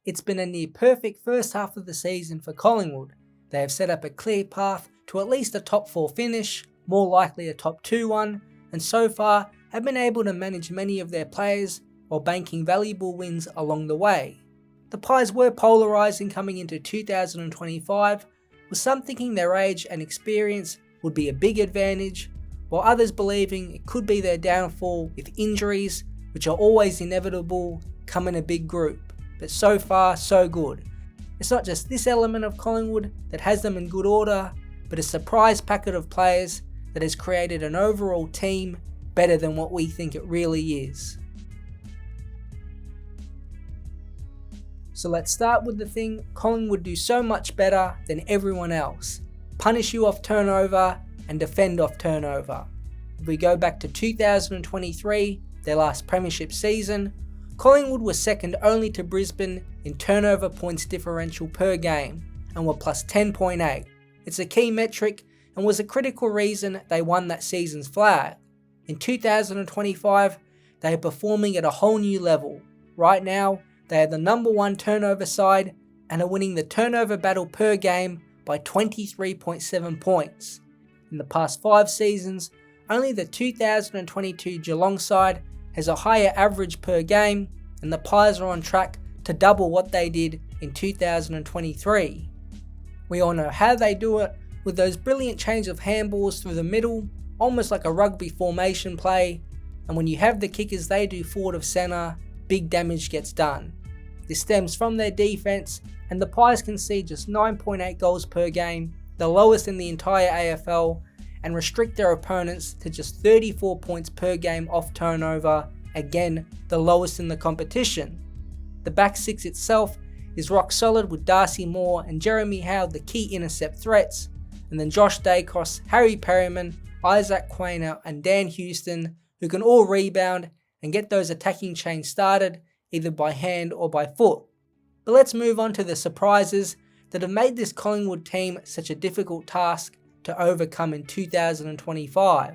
It's been a near perfect first half of the season for Collingwood. They have set up a clear path to at least a top 4 finish, more likely a top 2 one, and so far have been able to manage many of their players while banking valuable wins along the way. The Pies were polarising coming into 2025, with some thinking their age and experience would be a big advantage, while others believing it could be their downfall if injuries, which are always inevitable, come in a big group. But so far, so good. It's not just this element of Collingwood that has them in good order, but a surprise packet of players that has created an overall team better than what we think it really is. So let's start with the thing Collingwood do so much better than everyone else: punish you off turnover and defend off turnover. If we go back to 2023, their last premiership season, Collingwood was second only to Brisbane in turnover points differential per game and were plus 10.8. It's a key metric and was a critical reason they won that season's flag. In 2025, they are performing at a whole new level. Right now, they are the number 1 turnover side and are winning the turnover battle per game by 23.7 points. In the past 5 seasons, only the 2022 Geelong side has a higher average per game, and the Pies are on track to double what they did in 2023. We all know how they do it, with those brilliant change of handballs through the middle, almost like a rugby formation play, and when you have the kickers they do forward of centre, big damage gets done. This stems from their defence, and the Pies concede just 9.8 goals per game, the lowest in the entire AFL, and restrict their opponents to just 34 points per game off turnover, again the lowest in the competition. The back six itself is rock solid, with Darcy Moore and Jeremy Howe the key intercept threats, and then Josh Dacos, Harry Perryman, Isaac Quainer and Dan Houston, who can all rebound and get those attacking chains started either by hand or by foot. But let's move on to the surprises that have made this Collingwood team such a difficult task to overcome in 2025.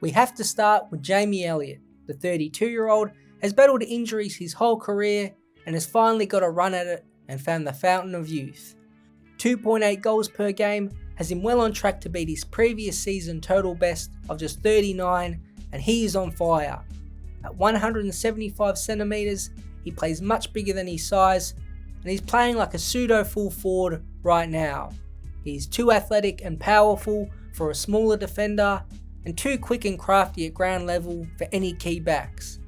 We have to start with Jamie Elliott. The 32-year-old has battled injuries his whole career and has finally got a run at it and found the fountain of youth. 2.8 goals per game has him well on track to beat his previous season total best of just 39, and he is on fire. At 175 centimetres, he plays much bigger than his size, and he's playing like a pseudo full forward right now. He's too athletic and powerful for a smaller defender, and too quick and crafty at ground level for any key backs.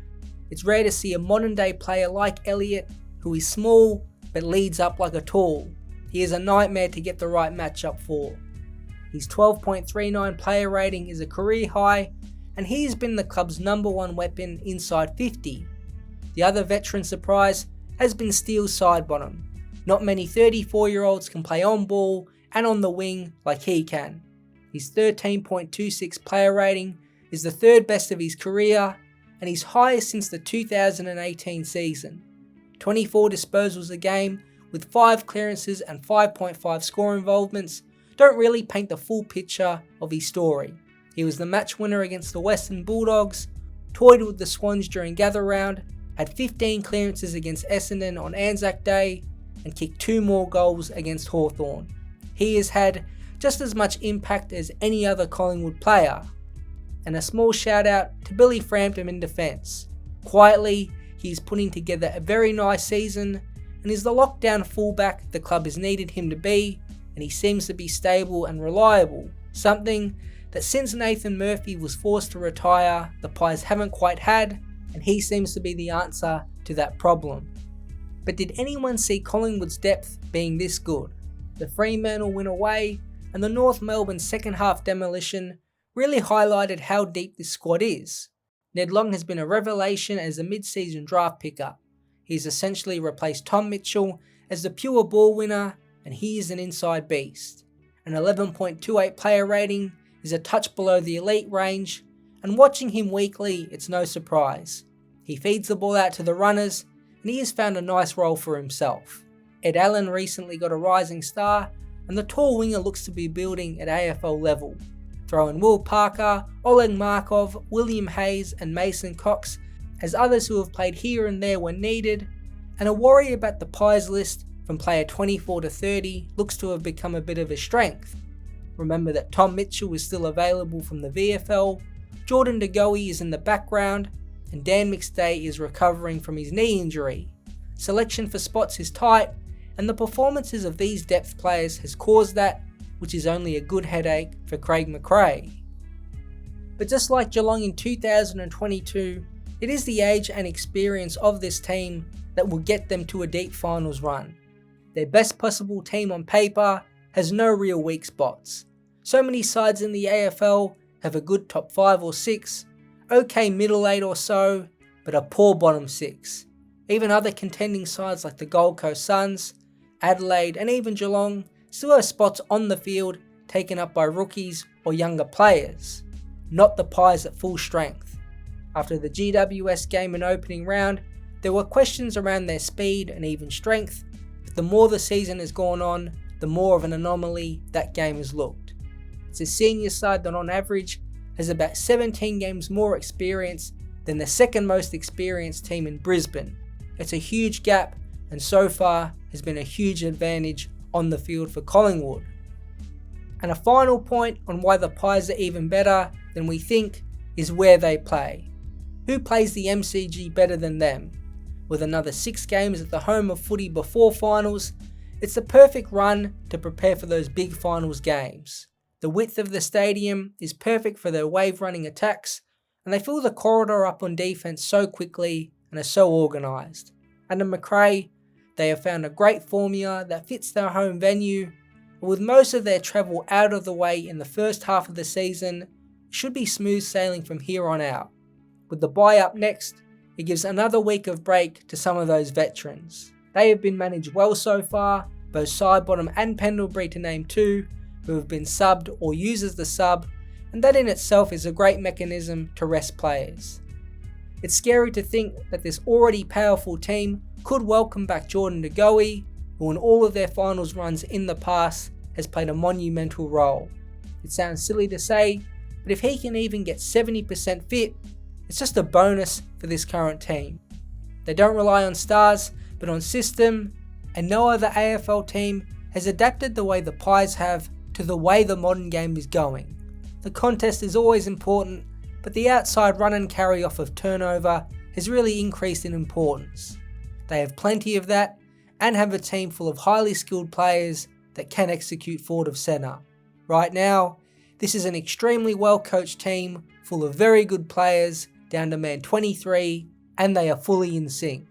It's rare to see a modern day player like Elliott, who is small but leads up like a tall. He is a nightmare to get the right matchup for. His 12.39 player rating is a career high, and he has been the club's number 1 weapon inside 50. The other veteran surprise has been Steele's side bottom. Not many 34-year-olds can play on ball and on the wing like he can. His 13.26 player rating is the 3rd best of his career and his highest since the 2018 season. 24 disposals a game with 5 clearances and 5.5 score involvements don't really paint the full picture of his story. He was the match winner against the Western Bulldogs, toyed with the Swans during gather round, had 15 clearances against Essendon on Anzac Day, and kicked 2 more goals against Hawthorn. He has had just as much impact as any other Collingwood player. And a small shout out to Billy Frampton in defence. Quietly, he is putting together a very nice season and is the lockdown fullback the club has needed him to be, and he seems to be stable and reliable, something that since Nathan Murphy was forced to retire, the Pies haven't quite had, and he seems to be the answer to that problem. But did anyone see Collingwood's depth being this good? The Fremantle win away and the North Melbourne second half demolition really highlighted how deep this squad is. Ned Long has been a revelation as a mid-season draft pickup. He's essentially replaced Tom Mitchell as the pure ball winner, and he is an inside beast. An 11.28 player rating is a touch below the elite range, and watching him weekly, it's no surprise. He feeds the ball out to the runners, and he has found a nice role for himself. Ed Allen recently got a rising star, and the tall winger looks to be building at AFL level. Throw in Will Parker, Oleg Markov, William Hayes and Mason Cox as others who have played here and there when needed, And a worry about the Pies list from player 24 to 30 looks to have become a bit of a strength. Remember that Tom Mitchell is still available from the VFL, Jordan De Goey is in the background, and Dan McStay is recovering from his knee injury. Selection for spots is tight, and the performances of these depth players has caused that, which is only a good headache for Craig McRae. But just like Geelong in 2022, it is the age and experience of this team that will get them to a deep finals run. Their best possible team on paper has no real weak spots. So many sides in the AFL have a good top 5 or 6, okay middle 8 or so, but a poor bottom 6. Even other contending sides like the Gold Coast Suns, Adelaide and even Geelong still have spots on the field taken up by rookies or younger players, not the Pies at full strength. After the GWS game and opening round, there were questions around their speed and even strength, but the more the season has gone on, the more of an anomaly that game has looked. It's a senior side that on average has about 17 games more experience than the second most experienced team in Brisbane. It's a huge gap and so far has been a huge advantage on the field for Collingwood. And a final point on why the Pies are even better than we think is where they play. Who plays the MCG better than them? With another 6 games at the home of footy before finals, it's the perfect run to prepare for those big finals games. The width of the stadium is perfect for their wave running attacks, and they fill the corridor up on defence so quickly and are so organised. Under McRae, they have found a great formula that fits their home venue, and with most of their travel out of the way in the first half of the season, it should be smooth sailing from here on out. With the bye up next, it gives another week of break to some of those veterans. They have been managed well so far, both Sidebottom and Pendlebury to name 2, who have been subbed or used as the sub, and that in itself is a great mechanism to rest players. It's scary to think that this already powerful team could welcome back Jordan De Goey, who in all of their finals runs in the past has played a monumental role. It sounds silly to say, but if he can even get 70% fit, it's just a bonus for this current team. They don't rely on stars, but on system, and no other AFL team has adapted the way the Pies have to the way the modern game is going. The contest is always important, but the outside run and carry off of turnover has really increased in importance. They have plenty of that, and have a team full of highly skilled players that can execute forward of centre. Right now, this is an extremely well coached team full of very good players down to man 23, and they are fully in sync.